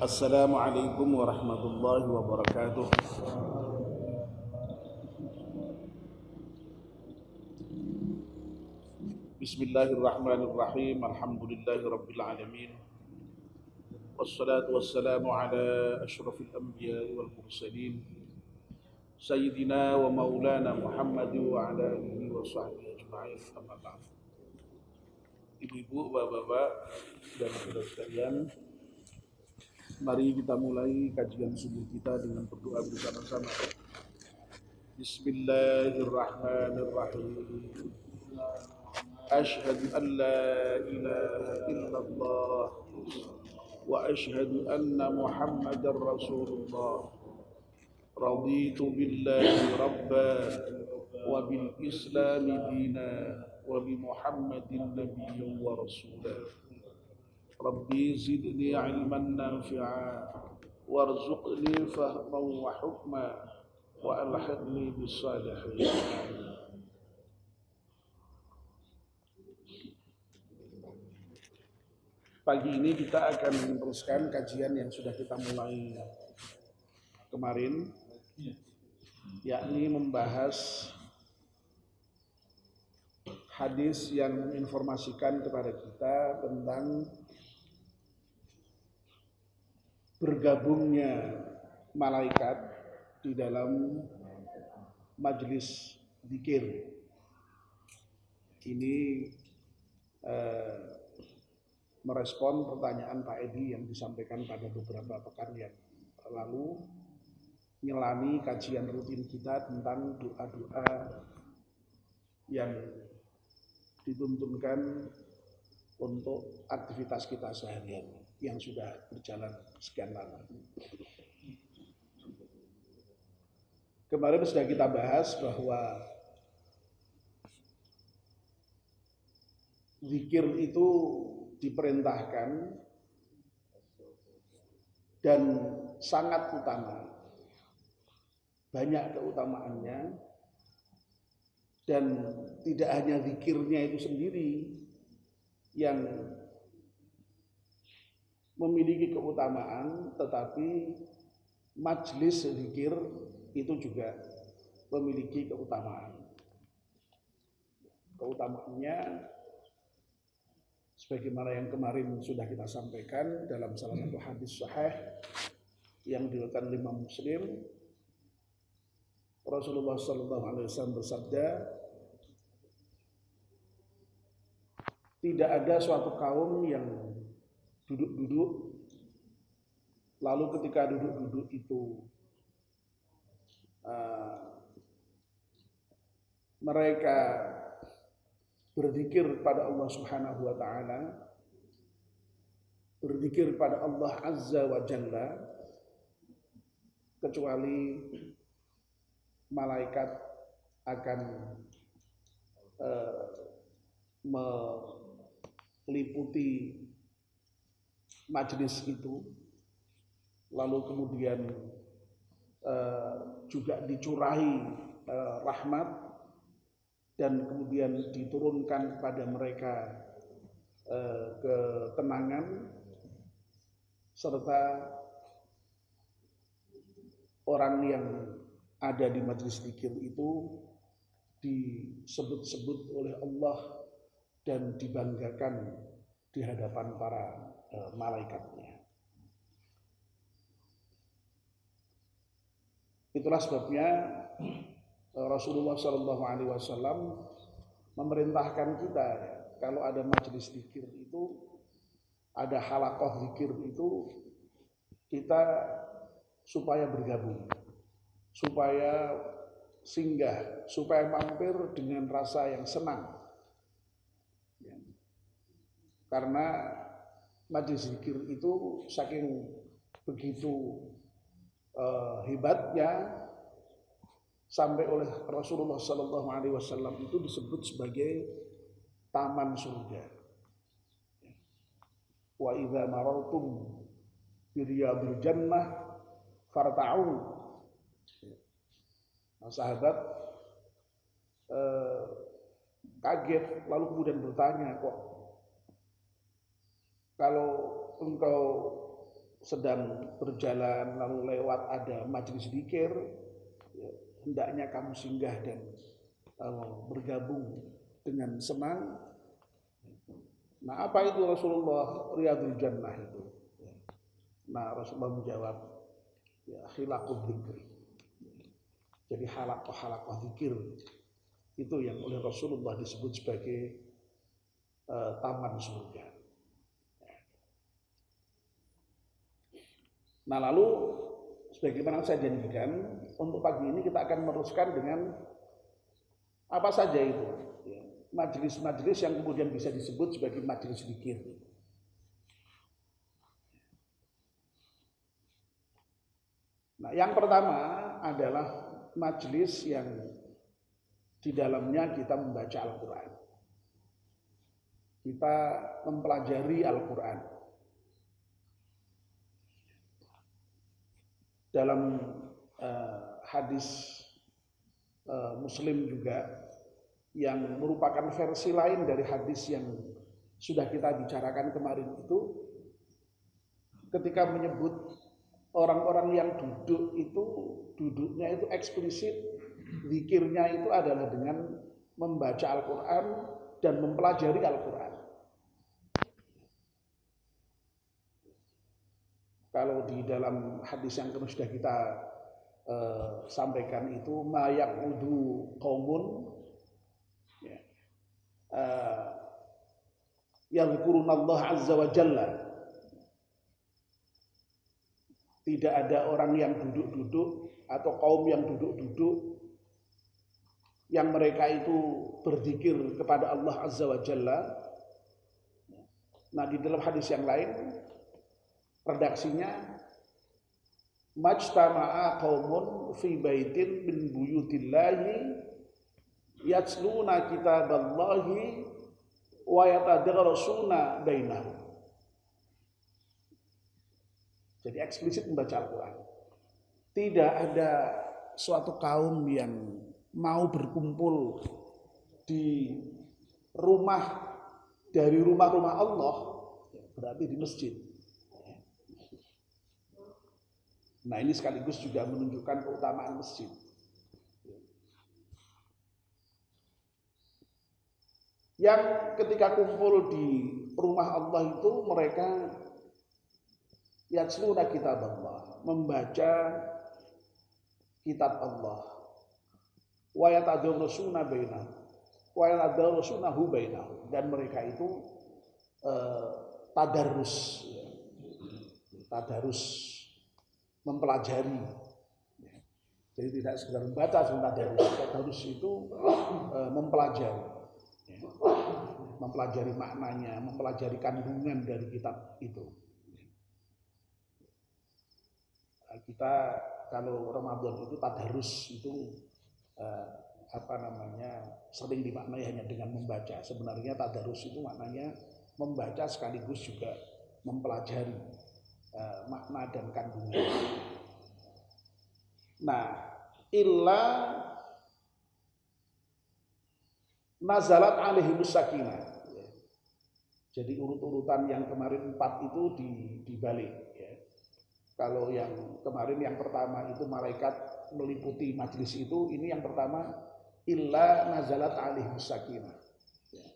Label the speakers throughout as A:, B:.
A: Assalamualaikum warahmatullahi wabarakatuh. Bismillahirrahmanirrahim. Alhamdulillahi rabbil alamin. Wassalatu wassalamu ala asyrafil anbiya'i wal mursalin Sayyidina wa maulana Muhammad wa ala alihi wa sahbihi ajma'in. Amma ba'd. Ibu-ibu, bapak-bapak, dan saudara sekalian, mari kita mulai kajian subuh kita dengan berdoa bersama-sama. Bismillahirrahmanirrahim. Asyhadu an la ilaha illallah wa asyhadu anna Muhammadar Rasulullah. Raditu billahi rabba wa bil islami dina wa bi Muhammadin nabiyyan wa rasulah. Rabbi zidni ilman nafi'a warzuqni fahman wa hukma wa alhiqni bis salihin. Pagi ini kita akan meneruskan kajian yang sudah kita mulai kemarin, yakni membahas hadis yang menginformasikan kepada kita tentang bergabungnya malaikat di dalam majelis zikir. Ini merespon pertanyaan Pak Edi yang disampaikan pada beberapa pekan yang lalu, nyelami kajian rutin kita tentang doa-doa yang dituntunkan untuk aktivitas kita seharian yang sudah berjalan sekian lama. Kemarin sudah kita bahas bahwa zikir itu diperintahkan dan sangat utama, banyak keutamaannya, dan tidak hanya zikirnya itu sendiri yang memiliki keutamaan, tetapi majelis zikir itu juga memiliki keutamaan. Keutamaannya sebagaimana yang kemarin sudah kita sampaikan dalam salah satu hadis sahih yang diriwayatkan Imam Muslim, Rasulullah SAW bersabda, tidak ada suatu kaum yang duduk-duduk, lalu ketika duduk-duduk itu mereka berzikir pada Allah Subhanahu wa taala, berzikir pada Allah Azza wa Jalla, kecuali malaikat akan meliputi majelis itu, lalu kemudian juga dicurahi rahmat, dan kemudian diturunkan kepada mereka ketenangan, serta orang yang ada di majelis zikir itu disebut-sebut oleh Allah dan dibanggakan di hadapan para malaikatnya. Itulah sebabnya Rasulullah SAW memerintahkan kita, kalau ada majelis zikir itu, ada halaqah zikir itu, kita supaya bergabung, supaya singgah, supaya mampir dengan rasa yang senang. Karena majelis zikir itu saking begitu hebatnya, sampai oleh Rasulullah SAW itu disebut sebagai taman surga. Wa idza marartum bi riyadil jannah farta'u. Nah, sahabat kaget, lalu kemudian bertanya, kok kalau engkau sedang berjalan lalu lewat ada majelis zikir, ya, hendaknya kamu singgah dan bergabung dengan senang. Nah, apa itu Rasulullah? Riyadul Jannah itu. Nah, Rasulullah menjawab, ya, khilaqul dzikr. Jadi halaqah zikir itu yang oleh Rasulullah disebut sebagai taman surga. Nah, lalu sebagaimana saya janjikan, untuk pagi ini kita akan meneruskan dengan apa saja itu, ya, majelis-majelis yang kemudian bisa disebut sebagai majelis zikir. Nah, yang pertama adalah majelis yang di dalamnya kita membaca Al-Quran, kita mempelajari Al-Quran. Dalam hadis Muslim juga yang merupakan versi lain dari hadis yang sudah kita bicarakan kemarin itu, ketika menyebut orang-orang yang duduk itu, duduknya itu eksplisit, zikirnya itu adalah dengan membaca Al-Quran dan mempelajari Al-Quran. Kalau di dalam hadis yang sudah kita sampaikan itu, ma yaqudu qaumun yadhkurunallah azza wa jalla. Tidak ada orang yang duduk-duduk atau kaum yang duduk-duduk yang mereka itu berzikir kepada Allah azza wa jalla. Nah, di dalam hadis yang lain redaksinya, majtama'a qaumun fi baitin min buyutillahi yatsluna kitaballahi wa yatadarasuna bainahum. Jadi eksplisit membaca Al-Quran. Tidak ada suatu kaum yang mau berkumpul di rumah dari rumah-rumah Allah, berarti di masjid. Nah, ini sekaligus juga menunjukkan keutamaan masjid. Yang ketika kumpul di rumah Allah itu mereka yatsluna kitab Allah, membaca kitab Allah. Wa yatadarasuna bainahum. Wa yatadarasunahu bainahum, dan mereka itu tadarus mempelajari. Jadi tidak sekedar membaca, tadarus itu mempelajari. Mempelajari maknanya, mempelajari kandungan dari kitab itu. Kita kalau Ramadan itu tadarus itu sering dimaknai hanya dengan membaca. Sebenarnya tadarus itu maknanya membaca sekaligus juga mempelajari makna dan kandungan. Nah, illa nazalat alaihimus sakinah. Jadi urut-urutan yang kemarin 4 itu dibalik, ya. Kalau yang kemarin yang pertama itu malaikat meliputi majelis itu, ini yang pertama illa nazalat alaihimus sakinah.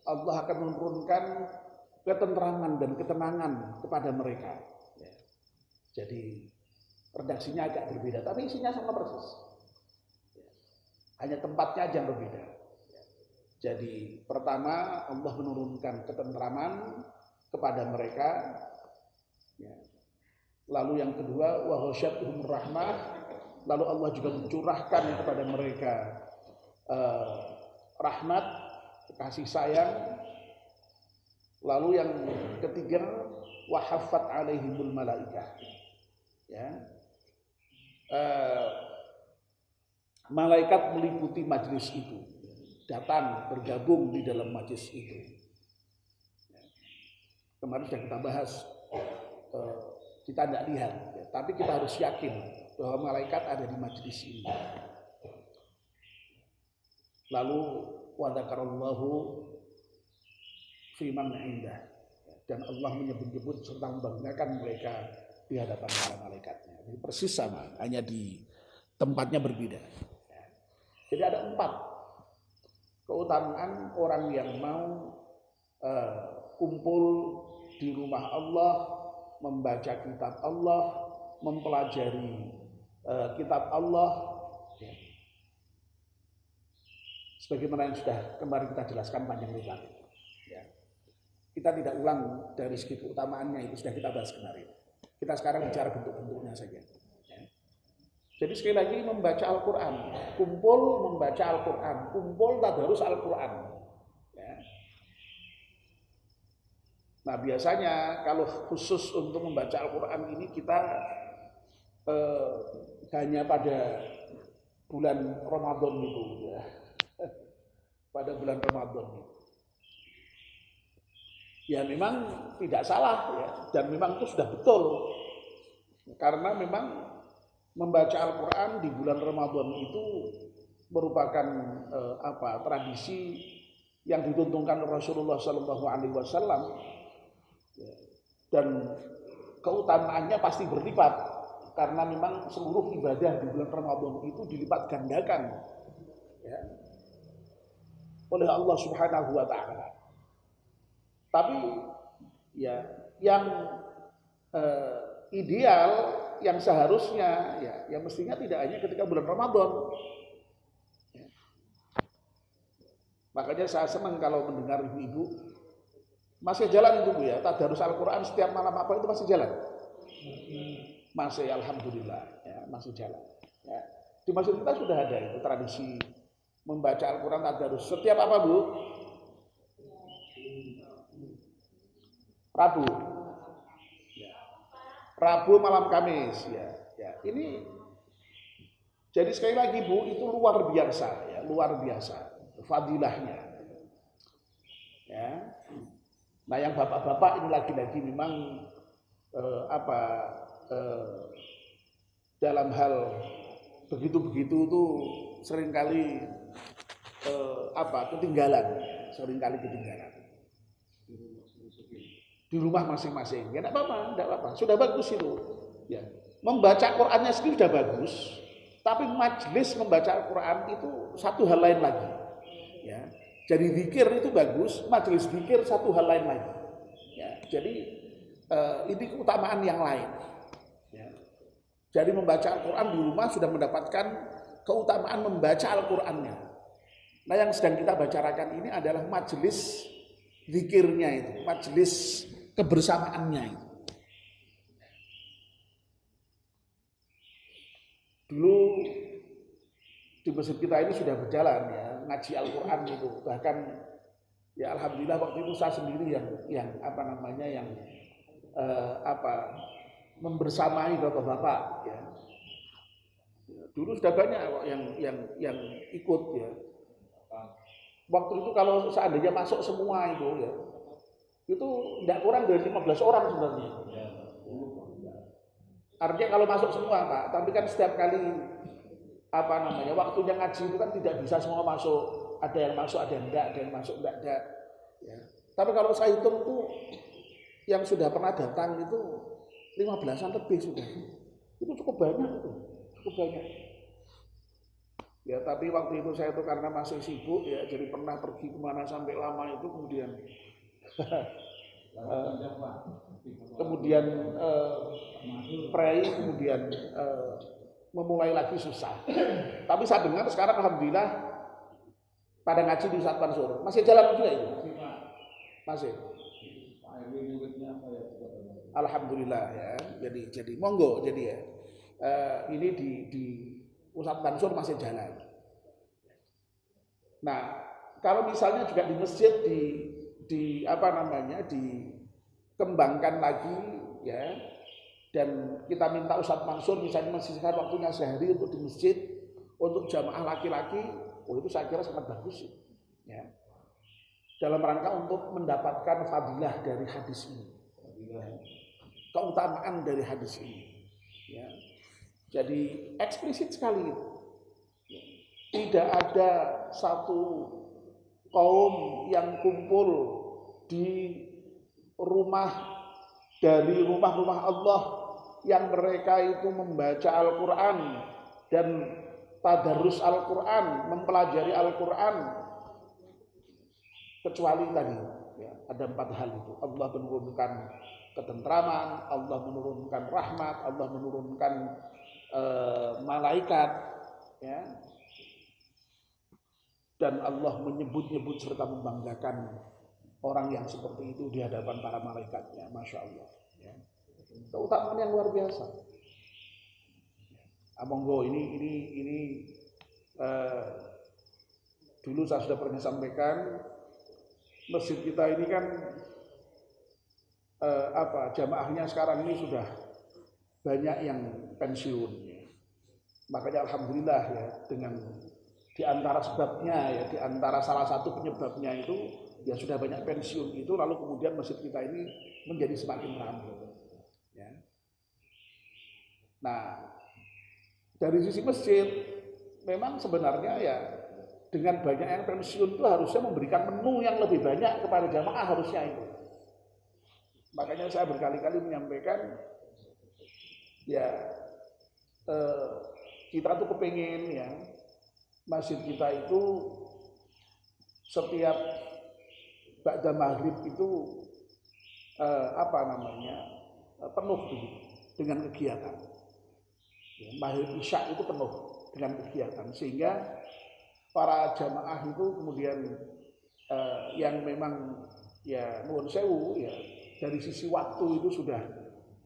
A: Allah akan menurunkan ketenteraman dan ketenangan kepada mereka. Jadi redaksinya agak berbeda, tapi isinya sama persis. Hanya tempatnya aja yang berbeda. Jadi pertama Allah menurunkan ketenteraman kepada mereka. Lalu yang kedua wa ghasyatuhum rahmah, lalu Allah juga mencurahkan kepada mereka rahmat, kasih sayang. Lalu yang ketiga wa haffat alaihimul malaikah. Ya. Malaikat meliputi majelis itu, datang bergabung di dalam majelis itu. Kemarin sudah kita bahas, kita tidak lihat, tapi kita harus yakin bahwa malaikat ada di majelis ini. Lalu wa dzakarallahu fi man indah, dan Allah menyebut-nyebut serta membanggakan mereka di hadapan para malaikatnya. Jadi persis sama, hanya di tempatnya berbeda. Jadi ada 4 keutamaan orang yang mau kumpul di rumah Allah, membaca kitab Allah, mempelajari kitab Allah. Sebagaimana yang sudah kemarin kita jelaskan panjang lebar. Kita tidak ulang dari segi keutamaannya, itu sudah kita bahas kemarin. Kita sekarang bicara bentuk-bentuknya saja. Jadi sekali lagi membaca Al-Quran, kumpul membaca Al-Quran, kumpul tadarus Al-Quran. Nah biasanya kalau khusus untuk membaca Al-Quran ini kita hanya pada bulan Ramadan itu, ya. Pada bulan Ramadan itu. Ya memang tidak salah ya, dan memang itu sudah betul. Karena memang membaca Al-Quran di bulan Ramadan itu merupakan tradisi yang dituntunkan Rasulullah SAW, dan keutamaannya pasti berlipat karena memang seluruh ibadah di bulan Ramadan itu dilipat gandakan ya, oleh Allah Subhanahu wa Ta'ala. Tapi ya yang ideal, yang seharusnya ya mestinya tidak hanya ketika bulan Ramadan. Ya. Makanya saya senang kalau mendengar ibu-ibu masih jalan itu Bu ya, tadarus Al-Quran setiap malam apa itu masih jalan. Masih, alhamdulillah ya, masih jalan. Ya. Di masjid kita sudah ada itu tradisi membaca Al-Quran tadarus setiap apa Bu? Rabu. Rabu malam Kamis ya. Ini jadi sekali lagi Bu, itu luar biasa ya, luar biasa fadilahnya. Ya. Nah, yang bapak-bapak ini lagi-lagi memang dalam hal begitu-begitu tuh seringkali ketinggalan. Di rumah masing-masing. Ya enggak apa-apa. Sudah bagus itu. Ya. Membaca Qur'annya sendiri sudah bagus, tapi majelis membaca Al-Qur'an itu satu hal lain lagi. Ya. Jadi zikir itu bagus, majelis zikir satu hal lain lagi. Ya. Jadi ini keutamaan yang lain. Ya. Jadi membaca Al-Qur'an di rumah sudah mendapatkan keutamaan membaca Al-Qur'annya. Nah, yang sedang kita bicarakan ini adalah majelis zikirnya itu, majelis kebersamaannya itu. Dulu di masjid kita ini sudah berjalan ya, ngaji Al-Quran itu. Bahkan ya alhamdulillah waktu itu saya sendiri yang membersamai bapak-bapak ya. Dulu sudah banyak kok yang ikut ya. Waktu itu kalau seandainya masuk semua itu ya, itu tidak kurang dari 15 orang sebenarnya. Artinya kalau masuk semua Pak, tapi kan setiap kali waktunya ngaji itu kan tidak bisa semua masuk. Ada yang masuk, ada yang enggak, ada yang masuk, enggak. Ya. Tapi kalau saya hitung itu yang sudah pernah datang itu 15-an lebih sudah. Itu cukup banyak itu, cukup banyak. Ya tapi waktu itu saya itu karena masih sibuk ya, jadi pernah pergi kemana sampai lama itu kemudian pray, kemudian memulai lagi susah. Tapi saya dengar sekarang alhamdulillah pada ngaji di Ustaz Mansur masih jalan juga itu. Masih. Alhamdulillah ya. Jadi monggo jadi ya. Ini di Ustaz Mansur masih jalan. Nah, kalau misalnya juga di masjid dikembangkan lagi ya, dan kita minta Ustaz Mansur misalnya menyisihkan waktunya sehari untuk di masjid untuk jamaah laki-laki, itu saya kira sangat bagus ya. Dalam rangka untuk mendapatkan fadilah dari hadis ini, keutamaan dari hadis ini ya. Jadi eksplisit sekali itu. Tidak ada satu kaum yang kumpul di rumah dari rumah-rumah Allah yang mereka itu membaca Al-Quran dan tadarus Al-Quran, mempelajari Al-Quran, kecuali tadi ya, ada 4 hal itu. Allah menurunkan ketentraman, Allah menurunkan rahmat, Allah menurunkan malaikat, ya, dan Allah menyebut-nyebut serta membanggakan orang yang seperti itu di hadapan para malaikatnya. Masya Allah, ya. Keutamaan yang luar biasa. Monggo ini dulu saya sudah pernah sampaikan, masjid kita ini kan jamaahnya sekarang ini sudah banyak yang pensiun. Makanya alhamdulillah ya, dengan di antara sebabnya ya, di antara salah satu penyebabnya itu ya sudah banyak pensiun itu, lalu kemudian masjid kita ini menjadi semakin ramai. Ya. Nah, dari sisi masjid memang sebenarnya ya dengan banyak yang pensiun itu harusnya memberikan menu yang lebih banyak kepada jamaah, harusnya itu. Makanya saya berkali-kali menyampaikan ya kita tuh kepengen ya masjid kita itu setiap ba'da maghrib itu penuh dengan kegiatan. Ya, maghrib isya itu penuh dengan kegiatan, sehingga para jamaah itu kemudian yang memang ya nuwun sewu ya dari sisi waktu itu sudah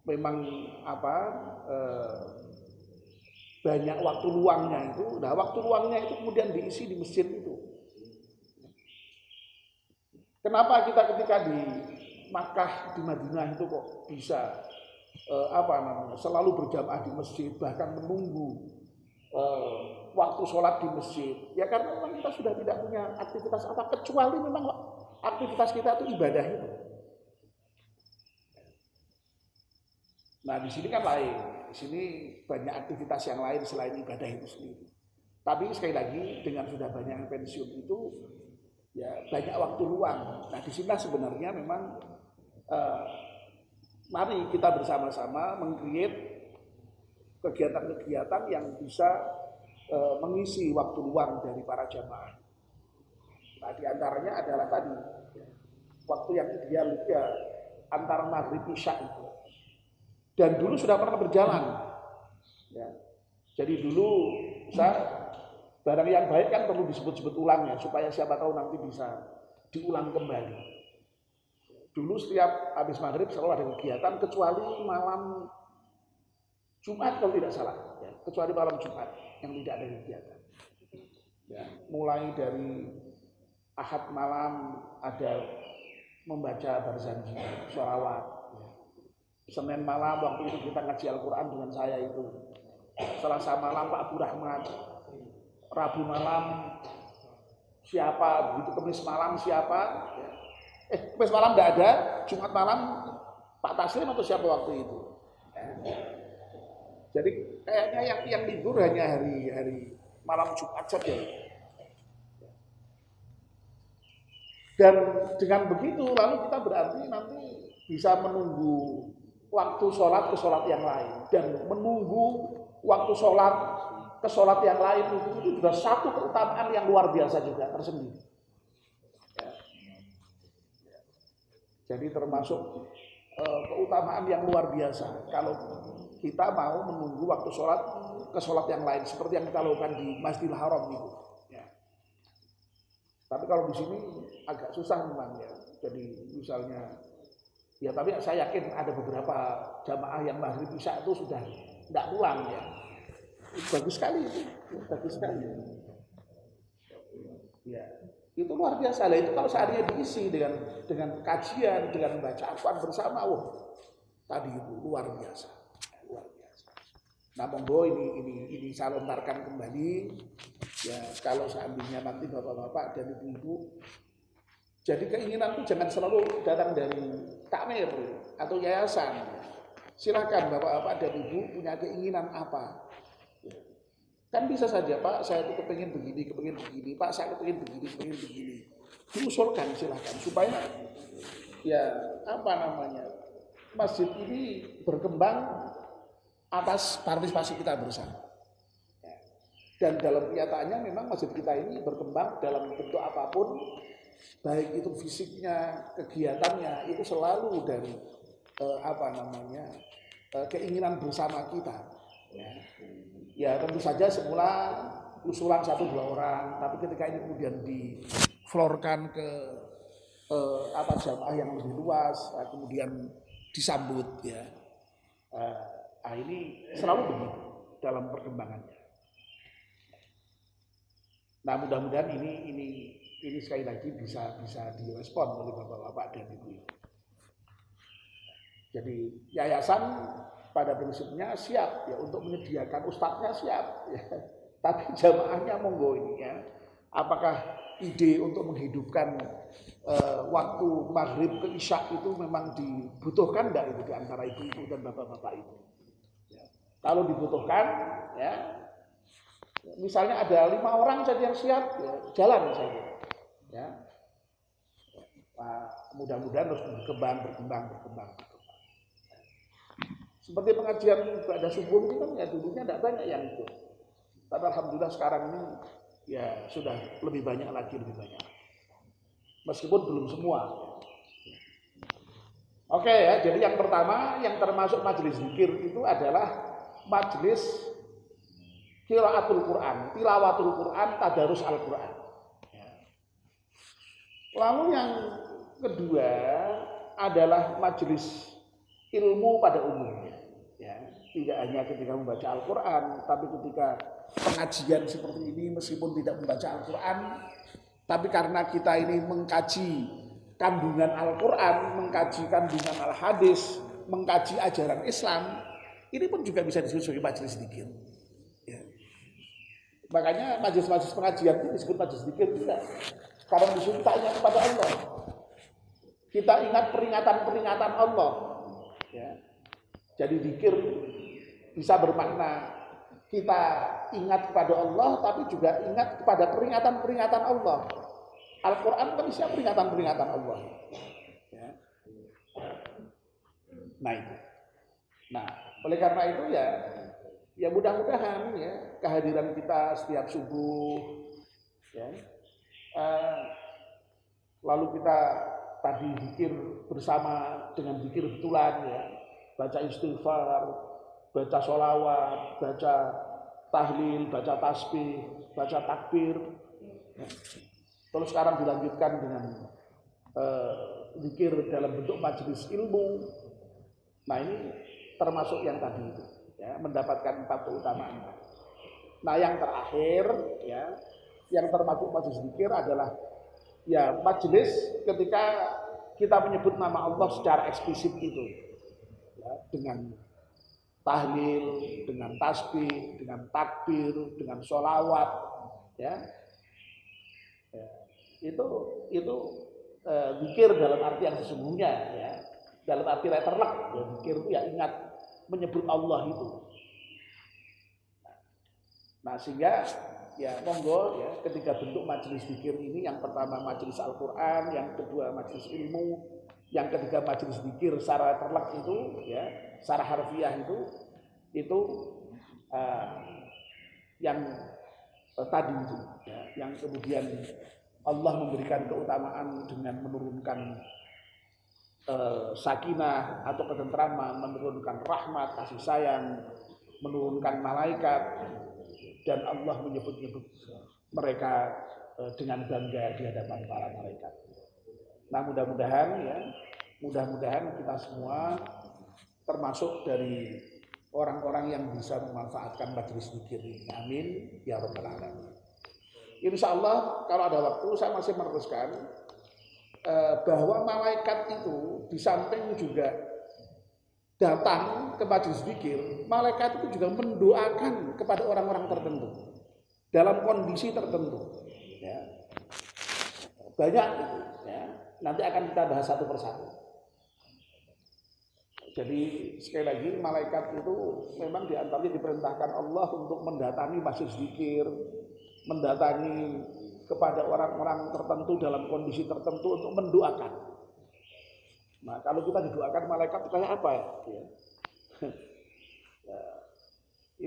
A: memang banyak waktu luangnya itu. Nah, waktu luangnya itu kemudian diisi di masjid itu. Kenapa kita ketika di Makkah, di Madinah itu kok bisa selalu berjamaah di masjid, bahkan menunggu waktu sholat di masjid? Ya karena memang kita sudah tidak punya aktivitas apa kecuali memang aktivitas kita itu ibadah itu. Nah, di sini kan lain. Di sini banyak aktivitas yang lain selain ibadah itu sendiri. Tapi sekali lagi dengan sudah banyak pensiun itu ya banyak waktu luang. Nah, di sini sebenarnya memang mari kita bersama-sama meng-create kegiatan-kegiatan yang bisa mengisi waktu luang dari para jamaah. Nah, di antaranya adalah tadi waktu yang ideal ya antara maghrib isya itu. Dan dulu sudah pernah berjalan. Ya. Jadi dulu barang yang baik kan perlu disebut-sebut ulang ya, supaya siapa tahu nanti bisa diulang kembali. Dulu setiap habis maghrib selalu ada kegiatan, kecuali malam Jumat kalau tidak salah, ya. Kecuali malam Jumat yang tidak ada kegiatan. Ya. Mulai dari Ahad malam ada membaca barzanji, sholawat. Senin malam waktu itu kita ngaji Al-Quran dengan saya itu. Selasa malam Pak Abdul Rahman. Rabu malam siapa? Begitu Kamis malam siapa? Kamis malam enggak ada. Jumat malam Pak Taslim atau siapa waktu itu? Jadi kayaknya yang libur hanya hari malam Jumat saja. Dan dengan begitu lalu kita berarti nanti bisa menunggu waktu sholat ke sholat yang lain, dan menunggu waktu sholat ke sholat yang lain itu juga satu keutamaan yang luar biasa juga tersendiri. Ya. Jadi termasuk keutamaan yang luar biasa kalau kita mau menunggu waktu sholat ke sholat yang lain seperti yang kita lakukan di Masjidil Haram itu. Ya. Tapi kalau di sini agak susah memang ya. Jadi misalnya ya, tapi saya yakin ada beberapa jamaah yang maghrib isya itu sudah tidak pulang ya. Bagus sekali itu, bagus sekali. Ya, itu luar biasa lah. Itu kalau seharinya diisi dengan kajian, dengan membaca Al-Quran bersama, tadi itu luar biasa, luar biasa. Nah, monggo ini saya lontarkan kembali. Ya, kalau seandainya nanti bapak-bapak dan ibu-ibu, jadi keinginan itu jangan selalu datang dari takmir atau yayasan. Silakan bapak-bapak dan ibu punya keinginan apa. Kan bisa saja, Pak, saya itu kepingin begini, Pak, saya kepingin begini. Diusulkan silakan supaya ya masjid ini berkembang atas partisipasi kita bersama. Dan dalam kenyataannya memang masjid kita ini berkembang dalam bentuk apapun, baik itu fisiknya, kegiatannya, itu selalu dari keinginan bersama kita. Ya tentu saja semula usulan 1-2 orang, tapi ketika ini kemudian diflorkan ke jamaah yang lebih luas, kemudian disambut ya. Ini selalu begitu dalam perkembangannya. Nah mudah-mudahan ini sekali lagi bisa direspon oleh bapak-bapak dan ibu-ibu. Jadi yayasan pada prinsipnya siap ya untuk menyediakan ustadznya siap ya. Tapi jamaahnya monggo ini ya. Apakah ide untuk menghidupkan waktu maghrib ke isya itu memang dibutuhkan enggak itu di antara ibu-ibu dan bapak-bapak itu? Ya. Kalau dibutuhkan ya, misalnya ada 5 orang saja yang siap ya, jalan saja. Ya. Nah, mudah-mudahan terus berkembang. Seperti pengajian ibadah subuh ini kan ya dulunya tidak banyak yang ikut. Tapi alhamdulillah sekarang ini ya sudah lebih banyak lagi. Meskipun belum semua. Oke ya, jadi yang pertama yang termasuk majelis zikir itu adalah majelis qiraatul Quran, tilawatul Quran, tadarus Al-Quran. Lalu yang kedua adalah majelis ilmu pada umumnya. Ya, tidak hanya ketika membaca Al-Quran, tapi ketika pengajian seperti ini meskipun tidak membaca Al-Quran, tapi karena kita ini mengkaji kandungan Al-Quran, mengkaji kandungan Al-Hadis, mengkaji ajaran Islam, ini pun juga bisa disebut sebagai majelis zikir. Ya. Makanya majelis-majelis pengajian itu disebut majelis zikir juga. Karena disitu kita ingat kepada Allah. Kita ingat peringatan-peringatan Allah. Ya. Jadi zikir bisa bermakna kita ingat kepada Allah, tapi juga ingat kepada peringatan-peringatan Allah. Al-Quran kan isinya peringatan-peringatan Allah. Ya. Nah itu. Nah, oleh karena itu ya mudah-mudahan ya kehadiran kita setiap subuh, ya, lalu kita tadi zikir bersama dengan zikir betulan ya, baca istighfar, baca sholawat, baca tahlil, baca tasbih, baca takbir. Ya. Terus sekarang dilanjutkan dengan zikir dalam bentuk majelis ilmu. Nah ini termasuk yang tadi itu, ya, mendapatkan 4 keutamaan. Nah yang terakhir, ya, yang termasuk majelis zikir adalah ya majelis ketika kita menyebut nama Allah secara eksplisit itu, ya, dengan tahlil, dengan tasbih, dengan takbir, dengan sholawat, ya. Itu zikir dalam arti yang sesungguhnya, ya, dalam arti letterlek, ya, zikir itu ya ingat menyebut Allah itu. Nah sehingga ya monggo ya ketika bentuk majelis zikir ini, yang pertama majelis Al-Quran, yang kedua majelis ilmu, yang ketiga majelis zikir secara letterlek itu, ya, secara harfiah itu yang tadi itu, ya, yang kemudian Allah memberikan keutamaan dengan menurunkan sakinah atau ketentraman, menurunkan rahmat, kasih sayang, menurunkan malaikat, dan Allah menyebut-nyebut mereka dengan bangga di hadapan para malaikat. Nah mudah-mudahan kita semua termasuk dari orang-orang yang bisa memanfaatkan majelis zikir ini. Amin ya rabbal alamin. Insya Allah kalau ada waktu saya masih meneruskan bahwa malaikat itu di samping juga datang ke majelis zikir, malaikat itu juga mendoakan kepada orang-orang tertentu dalam kondisi tertentu. Ya. Banyak itu, ya. Nanti akan kita bahas satu persatu. Jadi sekali lagi malaikat itu memang diantaranya diperintahkan Allah untuk mendatangi majelis zikir, mendatangi kepada orang-orang tertentu dalam kondisi tertentu untuk mendoakan. Nah kalau kita didoakan malaikat kayak apa ya?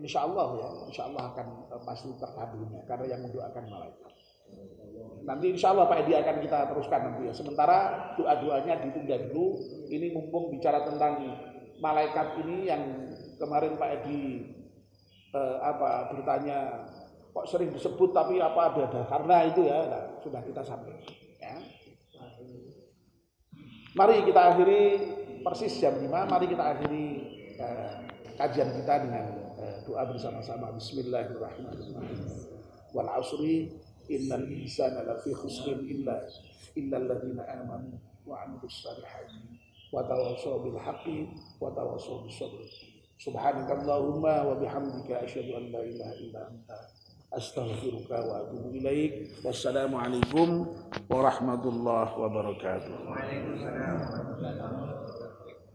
A: insya Allah akan pasti terkabulnya karena yang mendoakan malaikat. Nanti insya Allah Pak Edi akan kita teruskan nanti ya. Sementara doa-doanya ditunda dulu. Ini mumpung bicara tentang malaikat ini yang kemarin Pak Edi bertanya kok sering disebut tapi apa ada karena itu ya. Nah, sudah kita sampaikan. Ya. Mari kita akhiri persis jam 5. Mari kita akhiri kajian kita dengan doa bersama-sama. Bismillahirrahmanirrahim. Wal 'asri innal insana lafi khusrin illa alladziina aamanu wa 'amilus shaalihati wa tawassaw bil haqqi wa tawassaw bis sabr. Subhanakallahumma wa bihamdika asyhadu an la ilaha illa anta astaghfiruka wa atubu ilaik. Wassalamu alaikum warahmatullahi wabarakatuh. Waalaikumsalam warahmatullahi wabarakatuh.